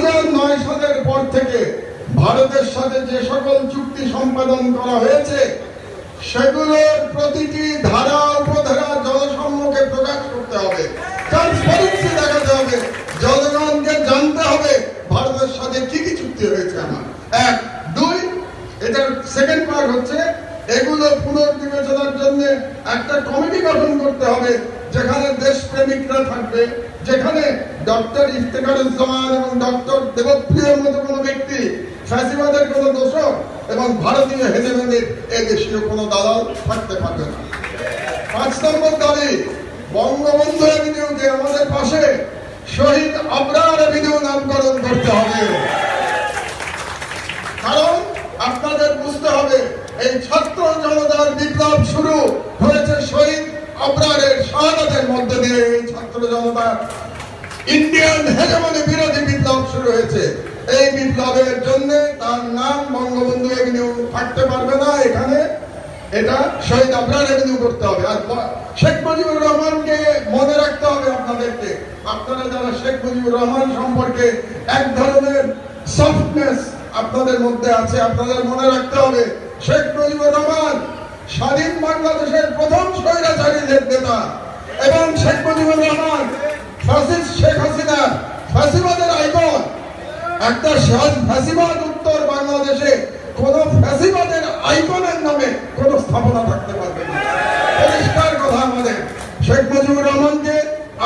2009 সালের পর থেকে ভারতের সাথে যে সকল চুক্তি সম্পাদন করা হয়েছে সেগুলোর প্রতিটি ধারা উপধারা জনসম্মুখে প্রকাশ করতে হবে, ট্রান্সপারেন্সি দেখাতে হবে, জনগণকে জানতে হবে ভারতের সাথে কি কি চুক্তি হয়েছে আমার। এক, দুই, এটার সেকেন্ড পার্ট হচ্ছে এগুলো পুনর্বিবেচনার জন্য একটা কমিটি গঠন করতে হবে যেখানে দেশপ্রেমিকরা থাকবে, যেখানে ডক্টর ইফতেখারুজ্জামান এবং ডক্টর দেবপ্রিয়র মতো কোনো ব্যক্তি, ফ্যাসিবাদের কোনো দোষক এবং ভারতীয় হেজেমনির এদেশীয় কোনো দালাল থাকতে পারবে না। 5 নম্বর দাবি, বঙ্গবন্ধু এভিনিউকে আমাদের পাশে শহীদ আবরার এভিনিউ নামকরণ করতে হবে। কারণ আপনাদের বুঝতে হবে এই ছাত্র জনতার বিপ্লব শুরু হয়েছে শহীদ আবরারের শাহাদাতের মধ্যে দিয়ে। এই ছাত্র জনতার ইন্ডিয়ান হেজেমনি বিরোধী বিপ্লব শুরু হয়েছে। এই বিপ্লবের জন্য তার নাম বঙ্গবন্ধু এভিনিউ থাকতে পারবে না, এখানে এটা শহীদ আবরার এভিনিউ করতে হবে। আর শেখ মুজিবুর রহমানকে মনে রাখতে হবে আপনাদেরকে। আপনারা যারা শেখ মুজিবুর রহমান সম্পর্কে এক ধরনের সফটনেস আপনাদের মধ্যে আছে, আপনাদের মনে রাখতে হবে শেখ মুজিবুর রহমান স্বাধীন বাংলাদেশের প্রথম স্বৈরাচারী নেতা এবং শেখ মুজিবুর রহমান ফ্যাসিস্ট শেখ হাসিনা ফ্যাসিবাদের আইকন। একটা ফ্যাসিবাদ উত্তর বাংলাদেশে কোন ফ্যাসিবাদের আইকনের নামে কোন স্থাপনা থাকতে পারবে না। পরিষ্কার কথা আমাদের। শেখ মুজিবুর রহমানকে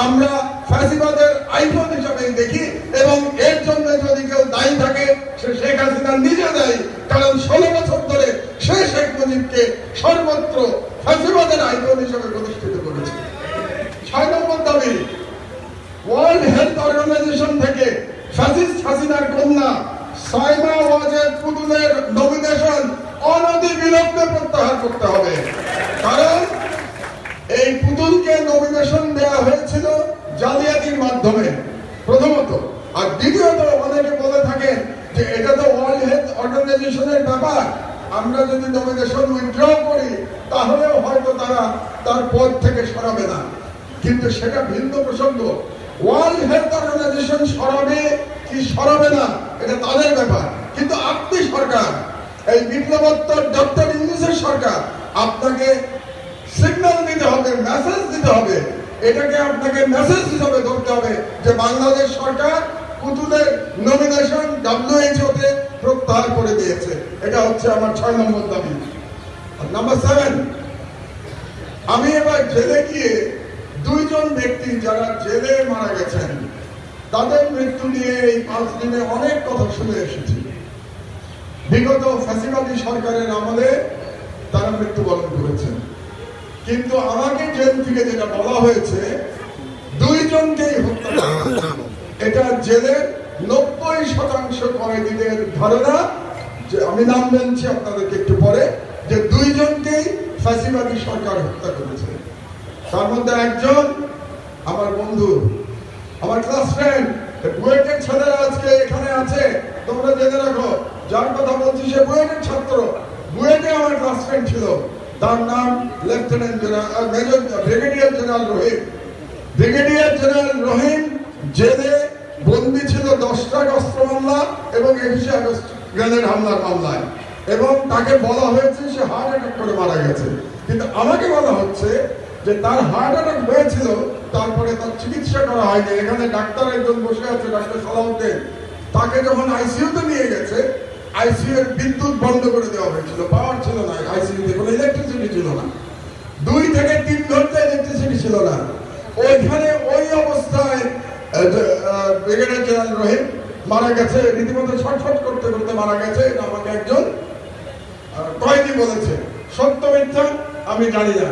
আমরা ফ্যাসিবাদের আইকন হিসাবে দেখি এবং এর জন্য যদি কেউ দায়ী থাকে সে শেখ হাসিনা নিজে দায়ী। কারণ 16 বছর ধরে সে শেখ মুজিবকে সর্বত্র ফ্যাসিবাদের আইকন হিসাবে প্রতিষ্ঠিত করেছে। 6 নম্বর দাবি, ওয়ার্ল্ড হেলথ অর্গানাইজেশন থেকে ফ্যাসিস্ট হাসিনার কন্যা সাইমা ওয়াজেদ পুতুলের নমিনেশন অনতিবিলম্বে প্রত্যাহার করতে হবে। কারণ এই পুতুলকে নমিনেশন দেওয়া হয়েছিল জালিয়াতির মাধ্যমে প্রথমত, আর দ্বিতীয়ত অনেকে বলে থাকেন যে এটা তো ওয়ার্ল্ড হেলথ অর্গানাইজেশনের ব্যাপার, আমরা যদি নমিনেশন উইথড্র করি তাহলেও হয়তো তারা তার পদ থেকে সরাবে না। কিন্তু সেটা ভিন্ন প্রসঙ্গ। ওয়ার্ল্ড হেলথ অর্গানাইজেশন সরাবে কি সরাবে না এটা তাদের ব্যাপার, কিন্তু আপনি সরকার, এই বিপ্লবোত্তর ডক্টর ইউনূসের সরকার, আপনাকে সিগন্যাল দিতে হবে, মেসেজ দিতে হবে। এটাকে আপনাকে মেসেজ হিসাবে ধরতে হবে যে বাংলাদেশ সরকার পুতুলের নমিনেশন WHO তে প্রত্যাহার করে দিয়েছে। এটা হচ্ছে আমার 6 নম্বর দাবি। নাম্বার 7, আমি এবার জেলে গিয়ে 2 জন ব্যক্তি যারা জেলে মারা গেছেন তাদের মৃত্যু নিয়ে এই 5 দিনে অনেক কথা শুনে এসেছি। বিগত ফ্যাসিবাদী সরকারের আমলে তারা মৃত্যুবরণ করেছেন, কিন্তু আমাকে জেল থেকে যেটা বলা হয়েছে 2 জনকেই হত্যা করা। এটা জেলের 90% কয়েদিদের ধারণা, যে আমি নাম বলছি আপনাদেরকে একটু পরে, যে 2 জনকেই ফ্যাসিবাদী সরকার হত্যা করেছে। তার মধ্যে একজন আমার বন্ধু, আমার ক্লাস ফ্রেন্ড, বুয়েটের ছেলেরা আজকে এখানে আছে, তোমরা জেনে রাখো। যার কথা বলছি সে বুয়েটের ছাত্র, বুয়েটে আমার ক্লাস ফ্রেন্ড ছিল। তার নাম lieutenant general major brigadier general Rahim. Brigadier general Rahim জেলে বন্দী ছিল 10টা অস্ত্র মামলা এবং 21 আগস্ট গ্রেনেড হামলার মামলায়, এবং তাকে বলা হয়েছে সে হার্ট অ্যাটাক করে মারা গেছে। কিন্তু আমাকে বলা হচ্ছে যে তার হার্ট অ্যাটাক হয়েছিল, তারপরে তার চিকিৎসা করা হয়নি। এখানে ডাক্তার একজন বসে আছে, ডাক্তার সালাউদ্দিন, তাকে যখন আইসিইউতে নিয়ে গেছে, আইসিইউ এর বিদ্যুৎ বন্ধ করে দেওয়া হয়েছিল, পাওয়ার ছিল না আইসিইউতে, কোনো ইলেকট্রিসিটি ছিল না, 2 থেকে 3 ঘন্টা ইলেকট্রিসিটি ছিল না। ওইখানে ওই অবস্থায় ব্রিগেডিয়ার জেনারেল রহিম মারা গেছে, রীতিমতো ছটফট করতে করতে মারা গেছে। এটা আমাকে একজন কয়েদি বলেছে। সত্য মিথ্যা আমি জানি না।